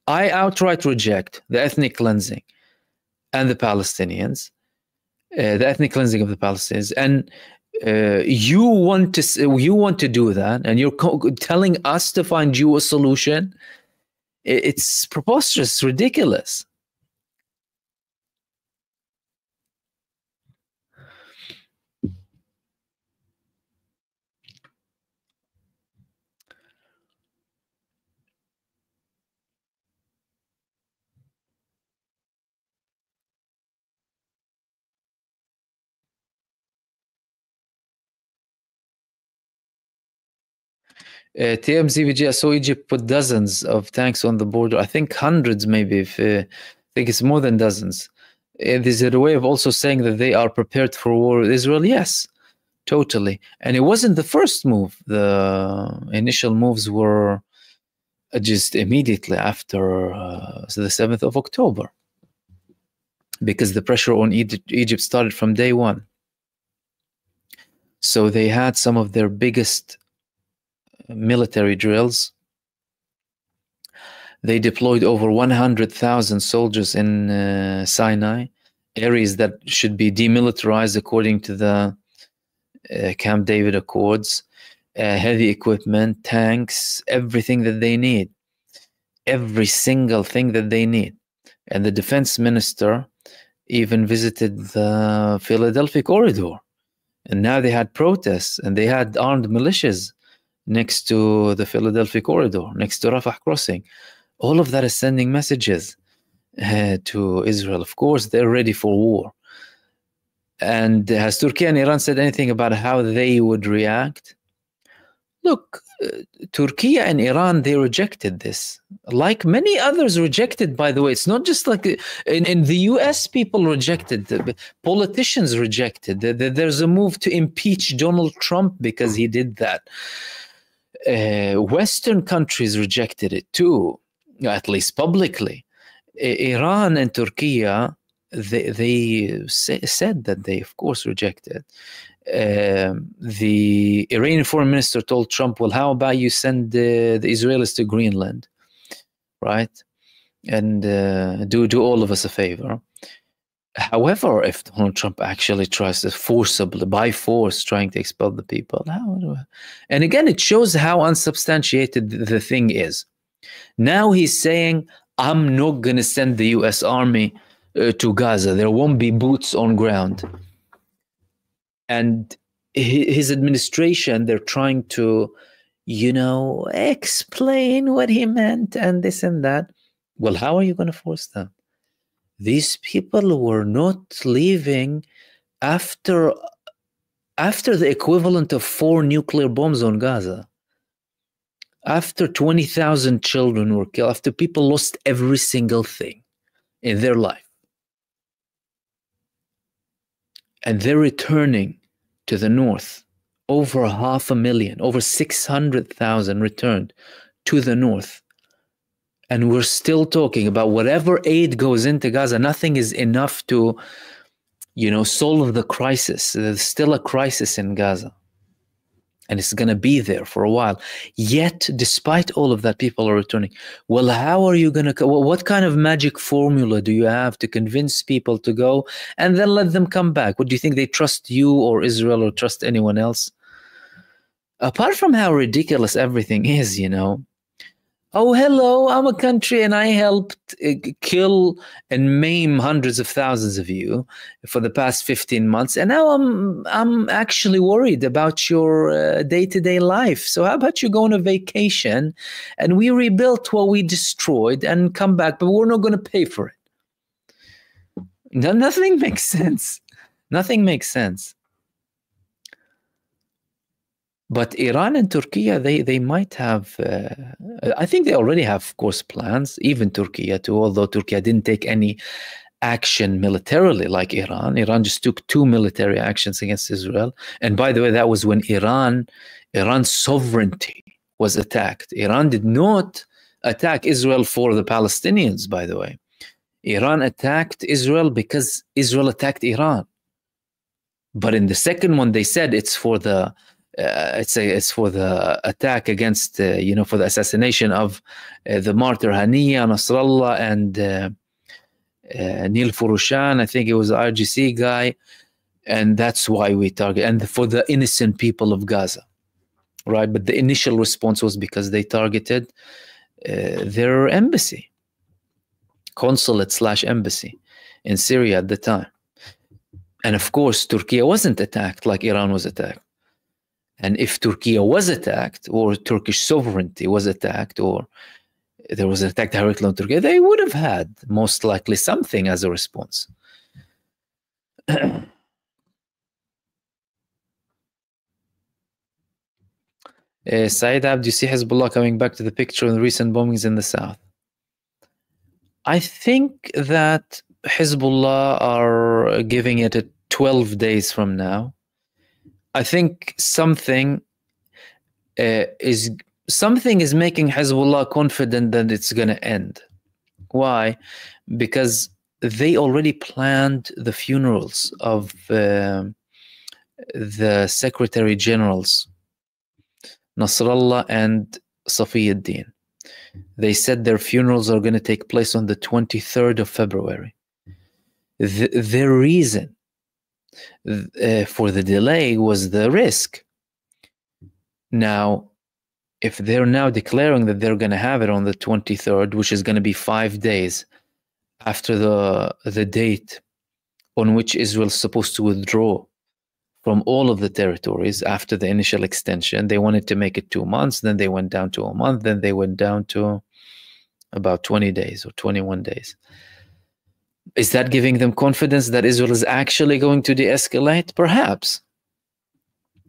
I outright reject the ethnic cleansing and the Palestinians, the ethnic cleansing of the Palestinians, and you want to do that, and you're telling us to find you a solution. It's preposterous, ridiculous. TMZVG, I saw Egypt put dozens of tanks on the border. I think hundreds, maybe. I think it's more than dozens. Is it a way of also saying that they are prepared for war with Israel? Yes, totally. And it wasn't the first move. The initial moves were just immediately after the 7th of October, because the pressure on Egypt started from day one. So they had some of their biggest military drills. They deployed over 100,000 soldiers in Sinai, areas that should be demilitarized according to the Camp David Accords, heavy equipment, tanks, everything that they need, every single thing that they need. And the defense minister even visited the Philadelphia corridor. And now they had protests, and they had armed militias next to the Philadelphia corridor, next to Rafah crossing. All of that is sending messages to Israel. Of course, they're ready for war. And has Turkey and Iran said anything about how they would react? Look, Turkey and Iran, they rejected this. Like many others rejected, by the way. It's not just like in the US, people rejected, politicians rejected. There's a move to impeach Donald Trump because he did that. Western countries rejected it too, at least publicly. Iran and Turkey, they said that they, of course, rejected. The Iranian foreign minister told Trump, well, how about you send the Israelis to Greenland, right? And do all of us a favor. However, if Donald Trump actually tries to forcibly, by force, trying to expel the people, and again, it shows how unsubstantiated the thing is. Now he's saying, I'm not going to send the US Army to Gaza. There won't be boots on ground. And his administration, they're trying to, explain what he meant and this and that. Well, how are you going to force them? These people were not leaving after the equivalent of 4 nuclear bombs on Gaza. After 20,000 children were killed, after people lost every single thing in their life. And they're returning to the north. Over 500,000, over 600,000 returned to the north. And we're still talking about whatever aid goes into Gaza, nothing is enough to, solve the crisis. There's still a crisis in Gaza. And it's going to be there for a while. Yet, despite all of that, people are returning. Well, how are you going to, what kind of magic formula do you have to convince people to go and then let them come back? What do you think, they trust you or Israel or trust anyone else? Apart from how ridiculous everything is, Oh, hello, I'm a country and I helped kill and maim hundreds of thousands of you for the past 15 months. And now I'm actually worried about your day-to-day life. So how about you go on a vacation and we rebuilt what we destroyed and come back, but we're not going to pay for it. Nothing makes sense. Nothing makes sense. But Iran and Turkey, they might have, I think they already have, of course, plans, even Turkey too, although Turkey didn't take any action militarily like Iran. Iran just took 2 military actions against Israel. And by the way, that was when Iran's sovereignty was attacked. Iran did not attack Israel for the Palestinians, by the way. Iran attacked Israel because Israel attacked Iran. But in the second one, they said it's for the It's for the attack against, for the assassination of the martyr Haniya, Nasrallah, and Neil Furushan. I think it was the RGC guy. And that's why we target, and for the innocent people of Gaza, right? But the initial response was because they targeted their embassy, consulate/embassy in Syria at the time. And of course, Turkey wasn't attacked like Iran was attacked. And if Turkey was attacked, or Turkish sovereignty was attacked, or there was an attack directly on Turkey, they would have had most likely something as a response. Saeed Abd, you see Hezbollah coming back to the picture in the recent bombings in the south. I think that Hezbollah are giving it 12 days from now. I think something is making Hezbollah confident that it's going to end. Why? Because they already planned the funerals of the Secretary Generals, Nasrallah and Safiyuddin. They said their funerals are going to take place on the 23rd of February. Their reason for the delay was the risk. Now, if they're now declaring that they're going to have it on the 23rd, which is going to be 5 days after the date on which Israel is supposed to withdraw from all of the territories after the initial extension. They wanted to make it 2 months, then they went down to a month, then they went down to about 20 days or 21 days. Is that giving them confidence that Israel is actually going to de-escalate? Perhaps.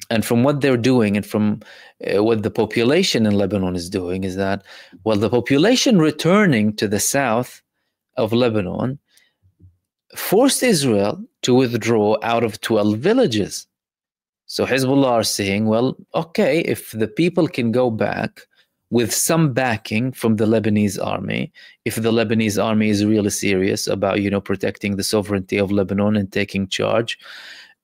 And from what they're doing, and from what the population in Lebanon is doing, is that, well, the population returning to the south of Lebanon forced Israel to withdraw out of 12 villages. So Hezbollah are saying, well, okay, if the people can go back with some backing from the Lebanese army, if the Lebanese army is really serious about, protecting the sovereignty of Lebanon and taking charge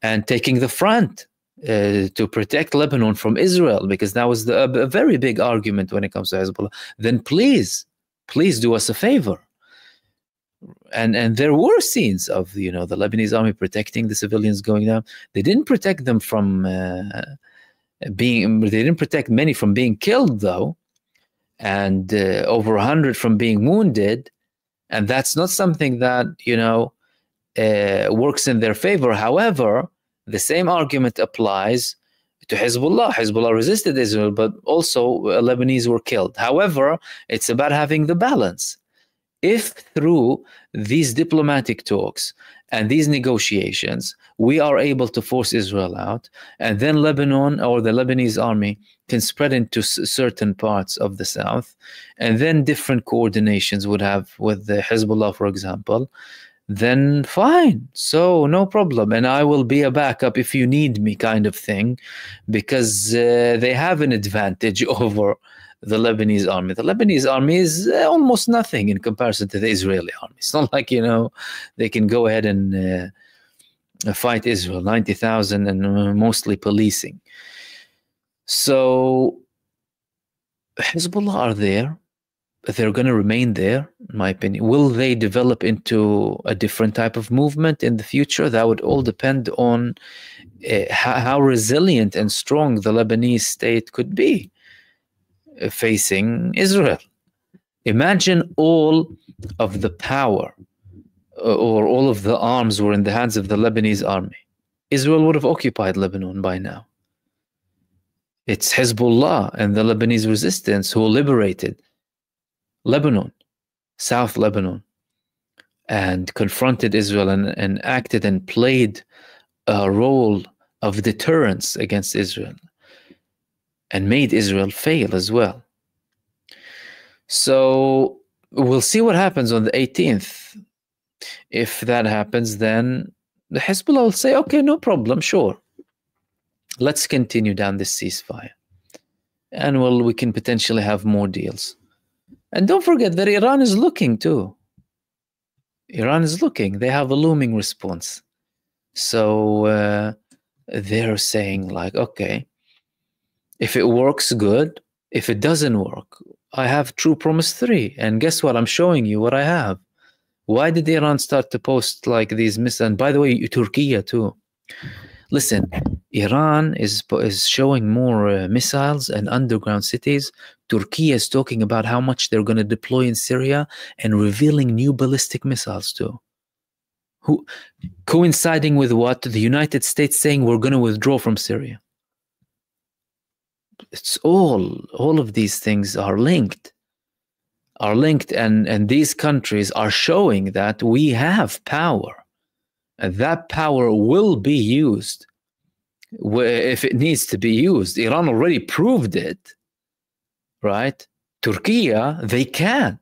and taking the front to protect Lebanon from Israel, because that was a very big argument when it comes to Hezbollah, then please do us a favor. And there were scenes of the Lebanese army protecting the civilians going down. They didn't protect them from they didn't protect many from being killed, though, and over 100 from being wounded. And that's not something that works in their favor. However, the same argument applies to Hezbollah. Hezbollah resisted Israel, but also Lebanese were killed. However, it's about having the balance. If through these diplomatic talks and these negotiations, we are able to force Israel out, and then Lebanon or the Lebanese army can spread into certain parts of the south, and then different coordinations would have with the Hezbollah, for example, then fine. So no problem. And I will be a backup if you need me, kind of thing, because they have an advantage over the Lebanese army. The Lebanese army is almost nothing in comparison to the Israeli army. It's not like, they can go ahead and fight Israel, 90,000 and mostly policing. So Hezbollah are there. They're going to remain there, in my opinion. Will they develop into a different type of movement in the future? That would all depend on how resilient and strong the Lebanese state could be facing Israel. Imagine all of the power or all of the arms were in the hands of the Lebanese army. Israel would have occupied Lebanon by now. It's Hezbollah and the Lebanese resistance who liberated Lebanon, South Lebanon, and confronted Israel and acted and played a role of deterrence against Israel, and made Israel fail as well. So we'll see what happens on the 18th. If that happens, then the Hezbollah will say, okay, no problem, sure. Let's continue down this ceasefire. And we can potentially have more deals. And don't forget that Iran is looking too. Iran is looking. They have a looming response. So they're saying like, okay, If it works, good. If it doesn't work, I have True Promise 3. And guess what? I'm showing you what I have. Why did Iran start to post like these missiles? And by the way, Turkey too. Listen, Iran is showing more missiles and underground cities. Turkey is talking about how much they're going to deploy in Syria and revealing new ballistic missiles too. Coinciding with what? The United States saying we're going to withdraw from Syria. It's all of these things are linked. And these countries are showing that we have power. And that power will be used if it needs to be used. Iran already proved it, right? Turkey, they can.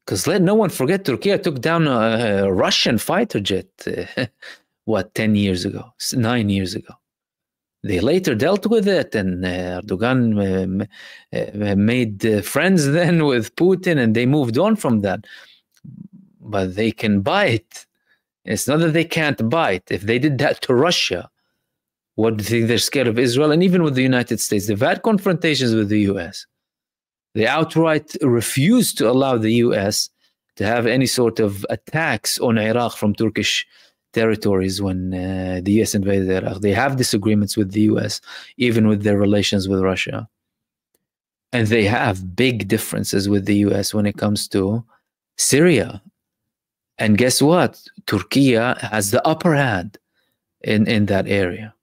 Because let no one forget, Turkey took down a Russian fighter jet, 10 years ago, 9 years ago. They later dealt with it, and Erdogan made friends then with Putin, and they moved on from that. But they can bite. It's not that they can't bite. If they did that to Russia, what do you think? They're scared of Israel? And even with the United States, they've had confrontations with the US. They outright refused to allow the US to have any sort of attacks on Iraq from Turkish territories when the US invaded Iraq. They have disagreements with the US, even with their relations with Russia. And they have big differences with the US when it comes to Syria. And guess what? Turkey has the upper hand in that area.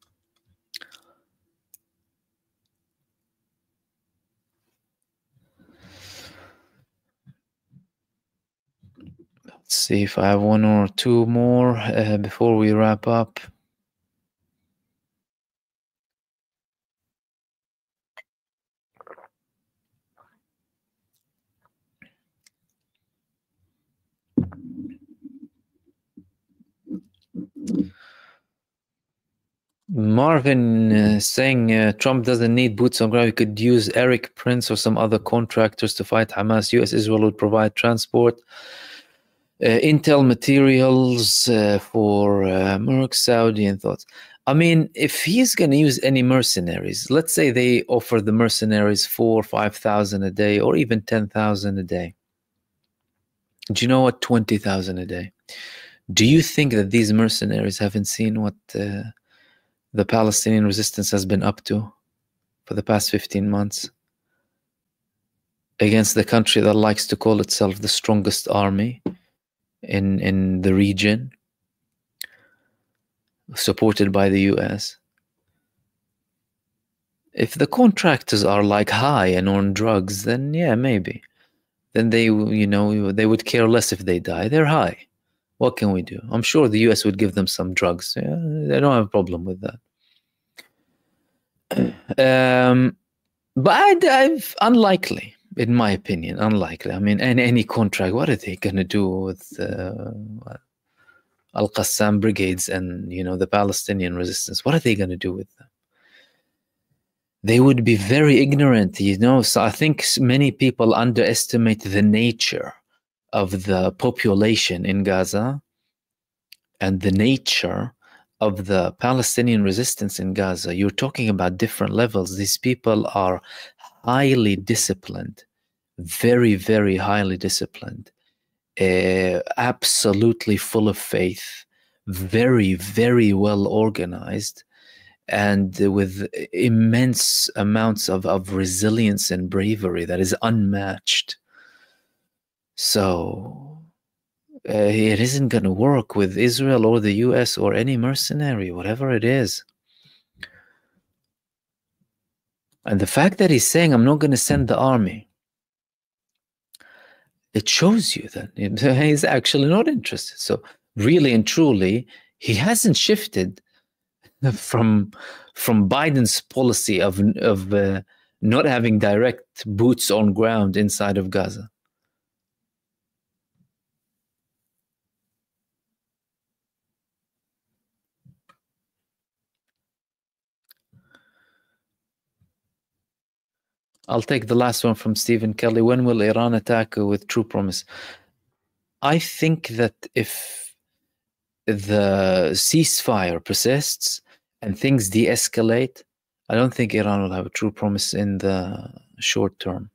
Let's see if I have one or two more before we wrap up. Marvin saying Trump doesn't need boots on ground. He could use Eric Prince or some other contractors to fight Hamas. US Israel would provide transport, intel materials for Merck, Saudi, and thoughts. I mean, if he's going to use any mercenaries, let's say they offer the mercenaries 4,000 or 5,000 a day, or even 10,000 a day. Do you know what? 20,000 a day. Do you think that these mercenaries haven't seen what the Palestinian resistance has been up to for the past 15 months against the country that likes to call itself the strongest army in the region, supported by the US? If the contractors are like high and on drugs, then yeah, maybe. Then they would care less if they die. They're high. What can we do? I'm sure the US would give them some drugs. Yeah, they don't have a problem with that. But I've unlikely, in my opinion, unlikely. I mean, any contract, what are they going to do with Al-Qassam brigades and, the Palestinian resistance? What are they going to do with them? They would be very ignorant, So I think many people underestimate the nature of the population in Gaza and the nature of the Palestinian resistance in Gaza. You're talking about different levels. These people are highly disciplined, very, very highly disciplined, absolutely full of faith, very, very well organized, and with immense amounts of resilience and bravery that is unmatched. So it isn't going to work with Israel or the US or any mercenary, whatever it is. And the fact that he's saying, I'm not going to send the army, it shows you that he's actually not interested. So really and truly, he hasn't shifted from Biden's policy of not having direct boots on ground inside of Gaza. I'll take the last one from Stephen Kelly. When will Iran attack with True Promise? I think that if the ceasefire persists and things de-escalate, I don't think Iran will have a true promise in the short term.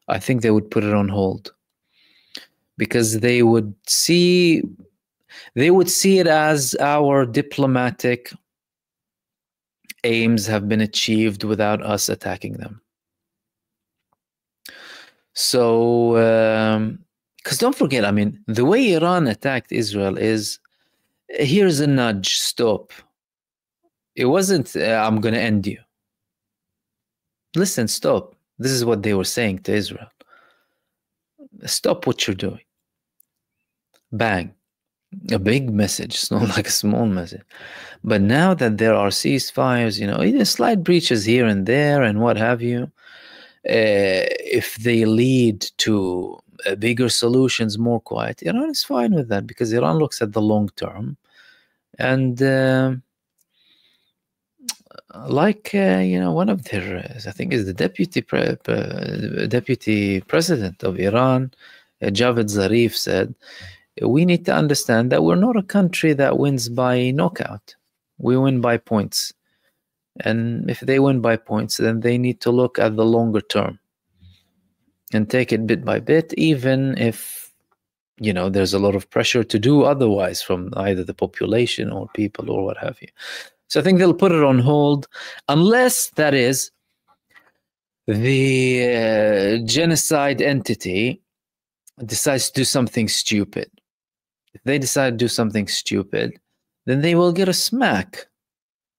I think they would put it on hold because they would see it as our diplomatic aims have been achieved without us attacking them. So, because don't forget, I mean, the way Iran attacked Israel is, here's a nudge, stop. It wasn't, I'm going to end you. Listen, stop. This is what they were saying to Israel. Stop what you're doing. Bang. A big message. It's not like a small message. But now that there are ceasefires, you know, slight breaches here and there and what have you, if they lead to bigger solutions, more quiet, Iran is fine with that because Iran looks at the long term. And you know, one of their, I think is the deputy president of Iran, Javad Zarif, said, we need to understand that we're not a country that wins by knockout. We win by points. And if they win by points, then they need to look at the longer term and take it bit by bit, even if, you know, there's a lot of pressure to do otherwise from either the population or people or what have you. So I think they'll put it on hold, unless that is the genocide entity decides to do something stupid. If they decide to do something stupid, then they will get a smack.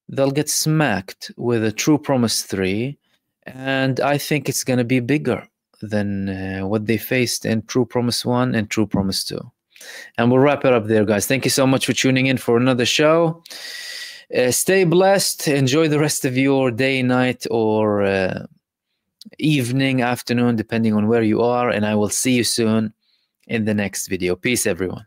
They'll get smacked with a True Promise 3, and I think it's going to be bigger than what they faced in True Promise 1 and True Promise 2. And we'll wrap it up there, guys. Thank you so much for tuning in for another show. Stay blessed. Enjoy the rest of your day, night, or evening, afternoon, depending on where you are. And I will see you soon in the next video. Peace, everyone.